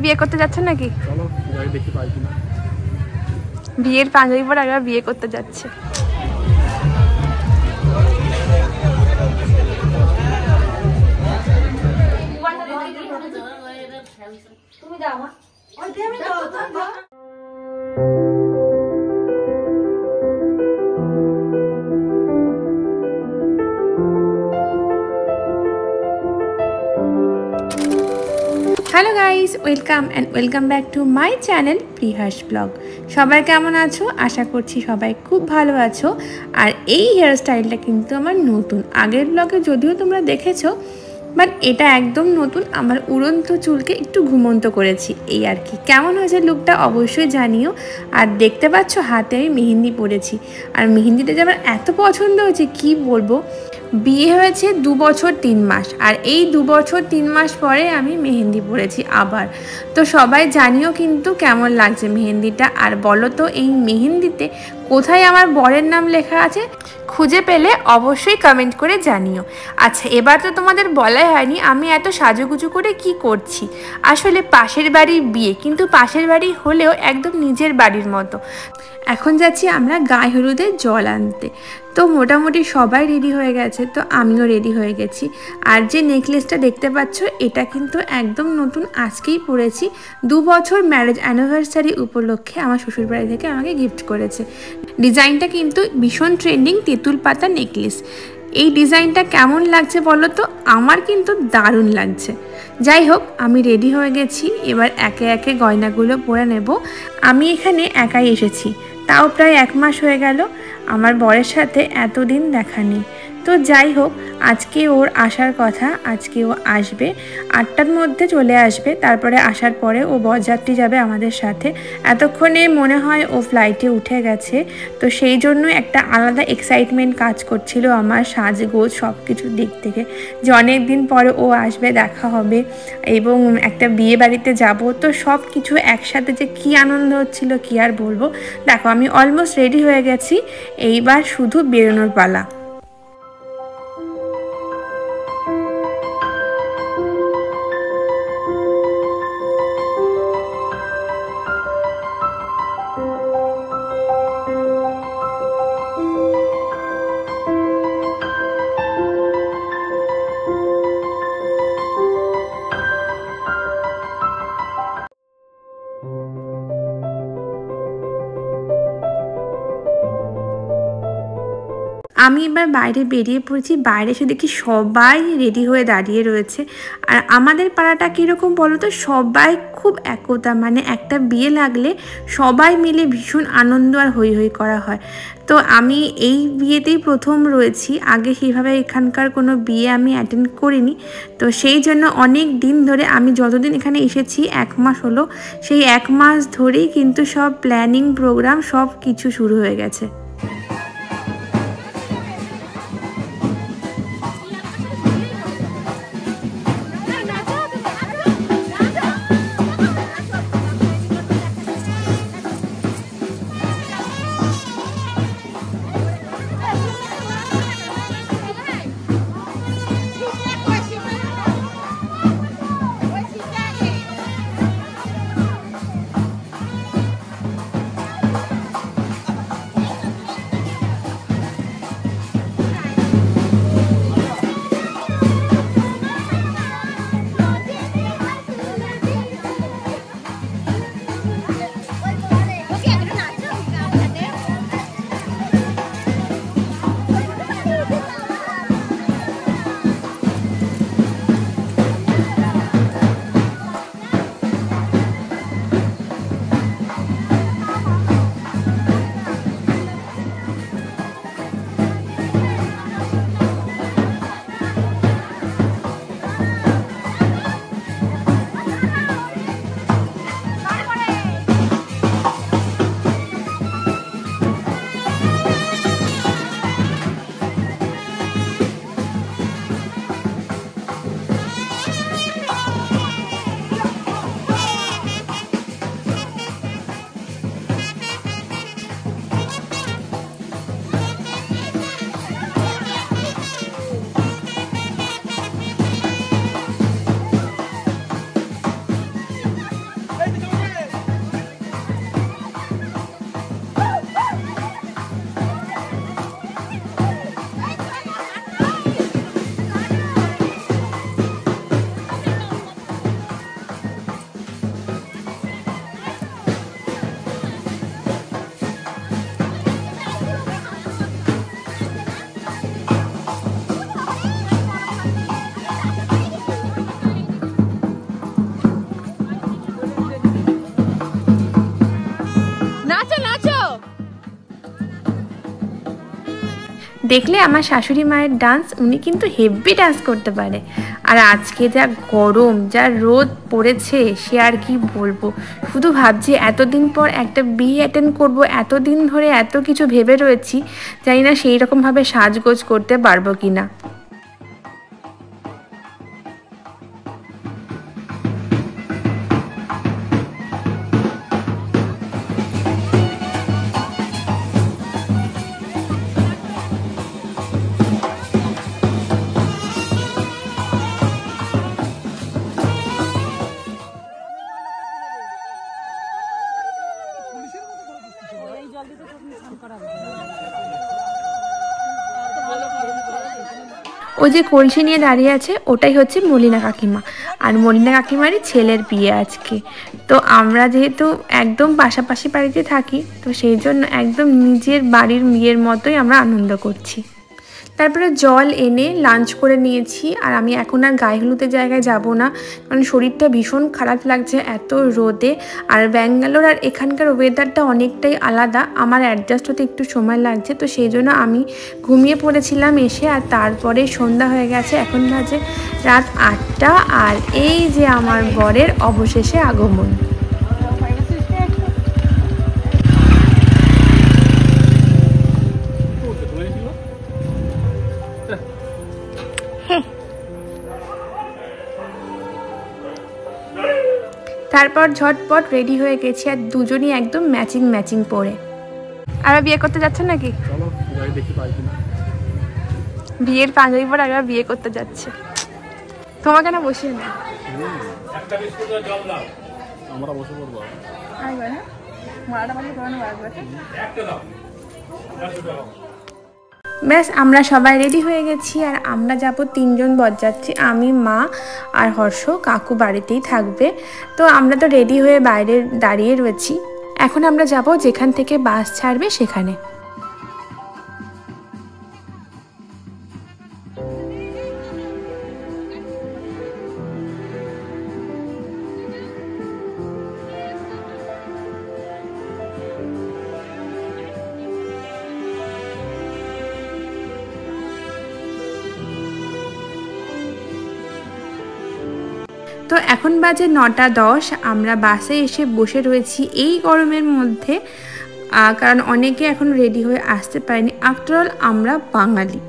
বিয়ে করতে যাচ্ছেন নাকি? চলো যাই দেখি পাই কিনা। বিয়ের পাঞ্জাবি পরে আগে বিয়ে করতে যাচ্ছে। তুমি দাও মা। ওই দে আমি দাও দাও। Hello guys, welcome back to my channel Prihas blog. সবাই কেমন আছো? আশা করছি সবাই খুব ভালো আছো। আর এই হেয়ার স্টাইলটা কিন্তু আমার নতুন, আগের ব্লগে যদিও তোমরা দেখেছো, বাট এটা একদম নতুন। আমার উড়ন্ত চুলকে একটু ঘুমন্ত করেছি, এই আর কি। কেমন হয়েছে লুকটা অবশ্যই জানিও। আর দেখতে পাচ্ছ হাতে আমি মেহেন্দি পরেছি, আর মেহেন্দিটা যে আমার এত পছন্দ হয়েছে কি বলবো। বিয়ে হয়েছে 2 বছর 3 মাস, আর এই 2 বছর 3 মাস পরে আমি মেহেন্দি পরেছি আবার। তো সবাই জানিও কিন্তু কেমন লাগছে মেহেন্দিটা। আর বলো তো এই মেহেন্দিতে কোথায় আমার বরের নাম লেখা আছে, খুঁজে পেলে অবশ্যই কমেন্ট করে জানিও। আচ্ছা, এবার তো তোমাদের বলাই হয়নি আমি এত সাজুগুজু করে কি করছি। আসলে পাশের বাড়ির বিয়ে, কিন্তু পাশের বাড়ি হলেও একদম নিজের বাড়ির মতো। এখন যাচ্ছি আমরা গায়ে হলুদের জল আনতে। তো মোটামুটি সবাই রেডি হয়ে গেছে, তো আমিও রেডি হয়ে গেছি। আর যে নেকলেসটা দেখতে পাচ্ছ এটা কিন্তু একদম নতুন, আজকেই পরেছি। 2 বছর ম্যারেজ অ্যানিভার্সারি উপলক্ষে আমার শ্বশুরবাড়ি থেকে আমাকে গিফট করেছে। ডিজাইনটা কিন্তু ভীষণ ট্রেন্ডিং, তেঁতুল পাতা নেকলেস। এই ডিজাইনটা কেমন লাগছে বলো তো? আমার কিন্তু দারুণ লাগছে। যাই হোক, আমি রেডি হয়ে গেছি, এবার একে একে গয়নাগুলো পরে নেব। আমি এখানে একাই এসেছি, তাও প্রায় 1 মাস হয়ে গেল। আমার বরের সাথে এতদিন দেখা নেই। তো যাই হোক, আজকে ওর আসার কথা, আজকে ও আসবে 8টার মধ্যে চলে আসবে। তারপরে আসার পরে ও বরযাত্রী যাবে আমাদের সাথে। এতক্ষণে মনে হয় ও ফ্লাইটে উঠে গেছে। তো সেই জন্য একটা আলাদা এক্সাইটমেন্ট কাজ করছিল আমার, সাজগোজ সব কিছুর দিক থেকে, যে অনেক দিন পরে ও আসবে, দেখা হবে এবং একটা বিয়ে বাড়িতে যাব। তো সব কিছু একসাথে যে কি আনন্দ হচ্ছিল কি আর বলবো। দেখো আমি অলমোস্ট রেডি হয়ে গেছি, এইবার শুধু বেরোনোর পালা। আমি এবার বাইরে বেরিয়ে পড়েছি। বাইরে এসে দেখি সবাই রেডি হয়ে দাঁড়িয়ে রয়েছে। আর আমাদের পাড়াটা কীরকম বলো তো, সবাই খুব একতা, মানে একটা বিয়ে লাগলে সবাই মিলে ভীষণ আনন্দ আর হই হই করা হয়। তো আমি এই বিয়েতেই প্রথম রয়েছি, আগে সেইভাবে এখানকার কোনো বিয়ে আমি অ্যাটেন্ড করিনি। তো সেই জন্য অনেক দিন ধরে, আমি যতদিন এখানে এসেছি 1 মাস হলো, সেই 1 মাস ধরেই কিন্তু সব প্ল্যানিং প্রোগ্রাম সব কিছু শুরু হয়ে গেছে। দেখলে আমার শাশুড়ি মায়ের ডান্স, উনি কিন্তু হেভি ডান্স করতে পারে। আর আজকে যা গরম, যা রোদ পড়েছে সে আর কি বলবো। শুধু ভাবছি এতদিন পর একটা বিয়ে অ্যাটেন্ড করব, এতদিন ধরে এত কিছু ভেবে রয়েছি, জানি না সেই রকমভাবে সাজগোজ করতে পারবো কি না। ও যে কলসি নিয়ে দাঁড়িয়ে আছে ওটাই হচ্ছে মলিনা কাকিমা, আর মলিনা কাকিমারই ছেলের বিয়ে আজকে। তো আমরা যেহেতু একদম পাশাপাশি বাড়িতে থাকি, তো সেই জন্য একদম নিজের বাড়ির বিয়ের মতোই আমরা আনন্দ করছি। তারপরে জল এনে লাঞ্চ করে নিয়েছি। আর আমি এখন আর গায়ে হলুদের জায়গায় যাব না, কারণ শরীরটা ভীষণ খারাপ লাগছে এত রোদে। আর ব্যাঙ্গালোর আর এখানকার ওয়েদারটা অনেকটাই আলাদা, আমার অ্যাডজাস্ট হতে একটু সময় লাগছে। তো সেই জন্য আমি ঘুমিয়ে পড়েছিলাম এসে, আর তারপরে সন্ধ্যা হয়ে গেছে, এখন বাজে রাত 8টা। আর এই যে আমার বরের অবশেষে আগমন। তারপর ঝটপট রেডি হয়ে গেছি, আর দুজনই একদম ম্যাচিং ম্যাচিং পরে। আর বিয়ে করতে যাচ্ছেন নাকি? বিয়ের পাঞ্জাবি পরে আর বিয়ে করতে যাচ্ছে। তোমাকে না বসিয়ে না, ব্যাস আমরা সবাই রেডি হয়ে গেছি। আর আমরা যাব 3 জন বরযাত্রী, আমি, মা আর হর্ষ। কাকু বাড়িতেই থাকবে। তো আমরা তো রেডি হয়ে বাইরে দাঁড়িয়ে রয়েছি। এখন আমরা যাব যেখান থেকে বাস ছাড়বে সেখানে। তো এখন বাজে 9টা 10। আমরা বাসে এসে বসে রয়েছি এই গরমের মধ্যে, কারণ অনেকে এখন রেডি হয়ে আসতে পারেনি। আফটারঅল আমরা বাঙালি।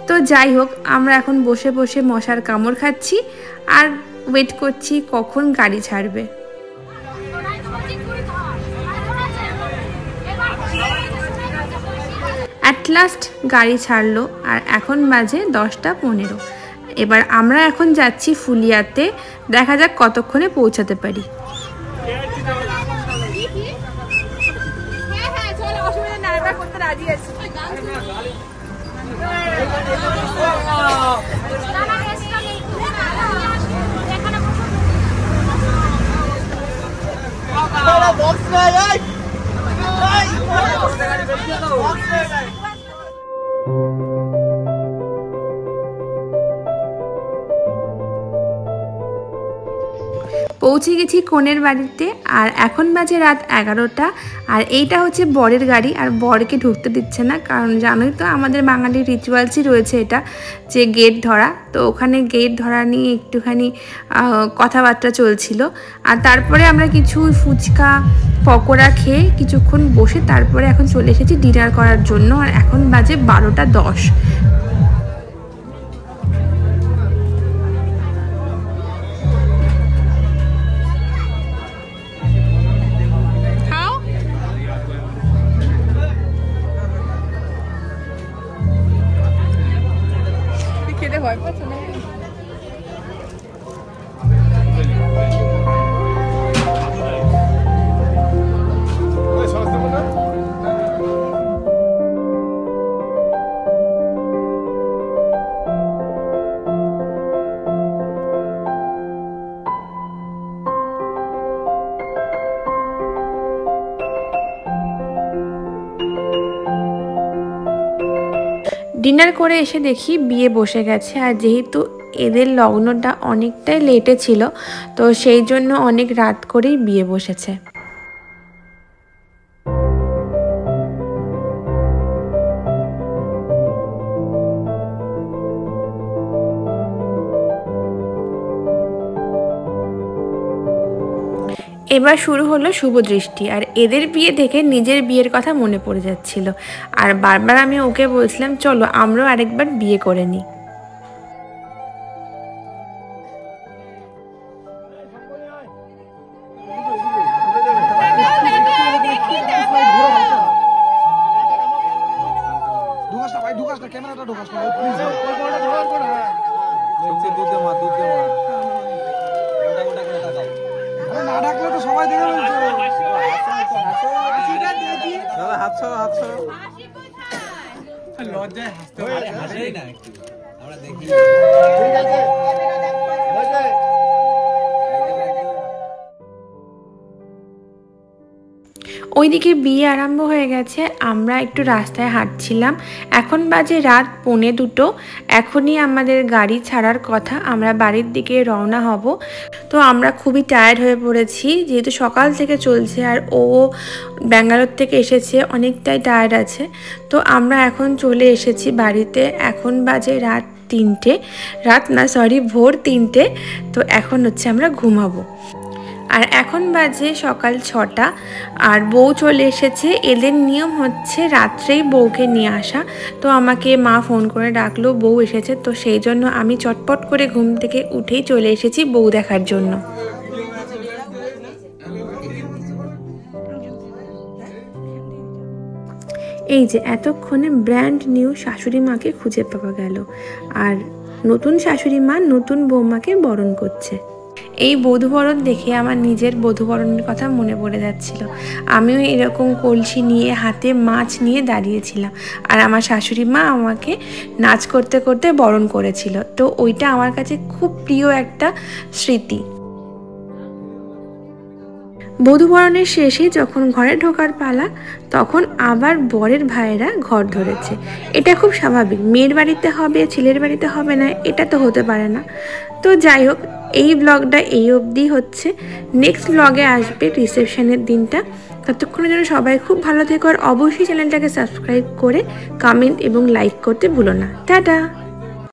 তো যাই হোক, আমরা এখন বসে বসে মশার কামড় খাচ্ছি আর ওয়েট করছি কখন গাড়ি ছাড়বে। অ্যাট লাস্ট গাড়ি ছাড়লো, আর এখন বাজে 10টা 15। এবার আমরা এখন যাচ্ছি ফুলিয়াতে, দেখা যাক কতক্ষণে পৌঁছাতে পারি। পৌঁছে গেছি কনের বাড়িতে, আর এখন বাজে রাত 11টা। আর এইটা হচ্ছে বরের গাড়ি, আর বরকে ঢুকতে দিচ্ছে না, কারণ জানোই তো আমাদের বাঙালির রিচুয়ালসই রয়েছে এটা, যে গেট ধরা। তো ওখানে গেট ধরা নিয়ে একটুখানি কথাবার্তা চলছিল। আর তারপরে আমরা কিছু ফুচকা পকোড়া খেয়ে কিছুক্ষণ বসে তারপরে এখন চলে এসেছি ডিনার করার জন্য। আর এখন বাজে 12টা 10। খেতে ভয় পাচ্ছ না? ডিনার করে এসে দেখি বিয়ে বসে গেছে। আর যেহেতু এদের লগ্নটা অনেকটাই লেটে ছিল, তো সেই জন্য অনেক রাত করেই বিয়ে বসেছে। এবার শুরু হলো শুভ দৃষ্টি, আর এদের বিয়ে দেখে নিজের বিয়ের কথা মনে পড়ে যাচ্ছিল। আর বারবার আমি ওকে বলছিলাম চলো আমরাও আরেকবার বিয়ে করে নিই। ওইদিকে বিয়ে আরম্ভ হয়ে গেছে, আমরা একটু রাস্তায় হাঁটছিলাম। এখন বাজে রাত 1:45। এখনই আমাদের গাড়ি ছাড়ার কথা, আমরা বাড়ির দিকে রওনা হব। তো আমরা খুবই টায়ার্ড হয়ে পড়েছি, যেহেতু সকাল থেকে চলছে আর ও ব্যাঙ্গালোর থেকে এসেছে, অনেকটাই টায়ার্ড আছে। তো আমরা এখন চলে এসেছি বাড়িতে। এখন বাজে রাত 3টে, ভোর 3টে। তো এখন হচ্ছে আমরা ঘুমাবো। আর এখন বাজে সকাল 6টা, আর বউ চলে এসেছে। এদের নিয়ম হচ্ছে রাত্রেই বউকে নিয়ে আসা। তো আমাকে মা ফোন করে ডাকলো, বউ এসেছে। তো সেই জন্য আমি চটপট করে ঘুম থেকে উঠেই চলে এসেছি বউ দেখার জন্য। এই যে এতক্ষণে ব্র্যান্ড নিউ শাশুড়ি মাকে খুঁজে পাওয়া গেল, আর নতুন শাশুড়ি মা নতুন বৌমাকে বরণ করছে। এই বধূবরণ দেখে আমার নিজের বধূবরণের কথা মনে পড়ে যাচ্ছিল। আমিও এরকম কলসি নিয়ে হাতে মাছ নিয়ে দাঁড়িয়েছিলাম, আর আমার শাশুড়ি মা আমাকে নাচ করতে করতে বরণ করেছিল। তো ওইটা আমার কাছে খুব প্রিয় একটা স্মৃতি। বধূবরণের শেষে যখন ঘরে ঢোকার পালা, তখন আবার বরের ভাইয়েরা ঘর ধরেছে। এটা খুব স্বাভাবিক, মেয়ের বাড়িতে হবে ছেলের বাড়িতে হবে না, এটা তো হতে পারে না। তো যাই হোক, এই ব্লগটা এই অবধি হচ্ছে। নেক্সট ব্লগে আসবে রিসেপশনের দিনটা। ততক্ষণের জন্য সবাই খুব ভালো থেকো, আর অবশ্যই চ্যানেলটাকে সাবস্ক্রাইব করে কমেন্ট এবং লাইক করতে ভুলো না। টাটা।